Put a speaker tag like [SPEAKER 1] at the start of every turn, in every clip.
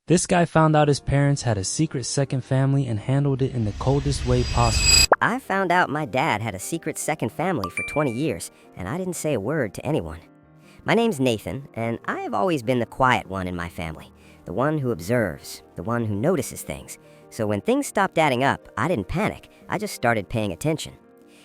[SPEAKER 1] This guy found out his parents had a secret second family and handled it in the coldest way possible.
[SPEAKER 2] I found out my dad had a secret second family for 20 years, and I didn't say a word to anyone. My name's Nathan, and I have always been the quiet one in my family, the one who observes, the one who notices things. So when things stopped adding up, I didn't panic, I just started paying attention.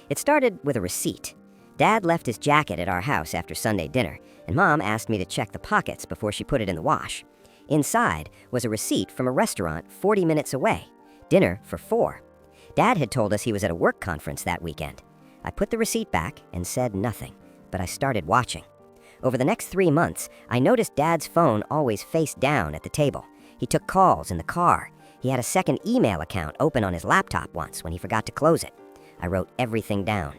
[SPEAKER 2] It started with a receipt. Dad left his jacket at our house after Sunday dinner, and Mom asked me to check the pockets before she put it in the wash. Inside was a receipt from a restaurant 40 minutes away, dinner for 4. Dad had told us he was at a work conference that weekend. I put the receipt back and said nothing, but I started watching. Over the next 3 months, I noticed Dad's phone always face down at the table. He took calls in the car. He had a second email account open on his laptop once when he forgot to close it. I wrote everything down.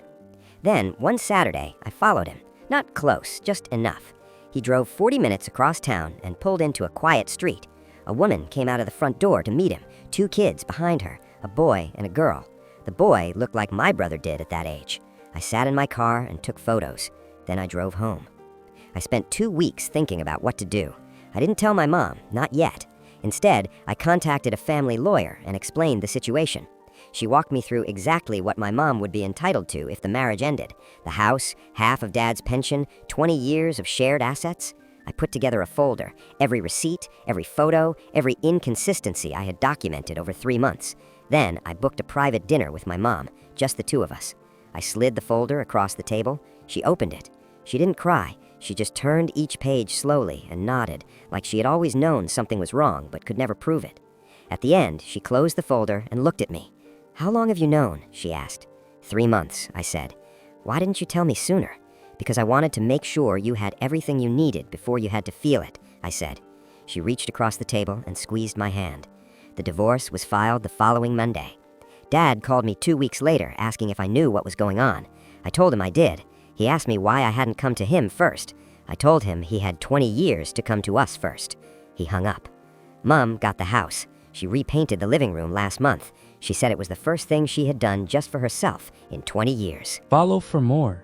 [SPEAKER 2] Then, one Saturday, I followed him. Not close, just enough. He drove 40 minutes across town and pulled into a quiet street. A woman came out of the front door to meet him, 2 kids behind her, a boy and a girl. The boy looked like my brother did at that age. I sat in my car and took photos. Then I drove home. I spent 2 weeks thinking about what to do. I didn't tell my mom, not yet. Instead, I contacted a family lawyer and explained the situation. She walked me through exactly what my mom would be entitled to if the marriage ended. The house, half of Dad's pension, 20 years of shared assets. I put together a folder, every receipt, every photo, every inconsistency I had documented over 3 months. Then I booked a private dinner with my mom, just the 2 of us. I slid the folder across the table. She opened it. She didn't cry. She just turned each page slowly and nodded, like she had always known something was wrong but could never prove it. At the end, she closed the folder and looked at me. "How long have you known?" she asked. 3 months, I said. "Why didn't you tell me sooner?" "Because I wanted to make sure you had everything you needed before you had to feel it," I said. She reached across the table and squeezed my hand. The divorce was filed the following Monday. Dad called me 2 weeks later asking if I knew what was going on. I told him I did. He asked me why I hadn't come to him first. I told him he had 20 years to come to us first. He hung up. Mom got the house. She repainted the living room last month. She said it was the first thing she had done just for herself in 20 years.
[SPEAKER 1] Follow for more.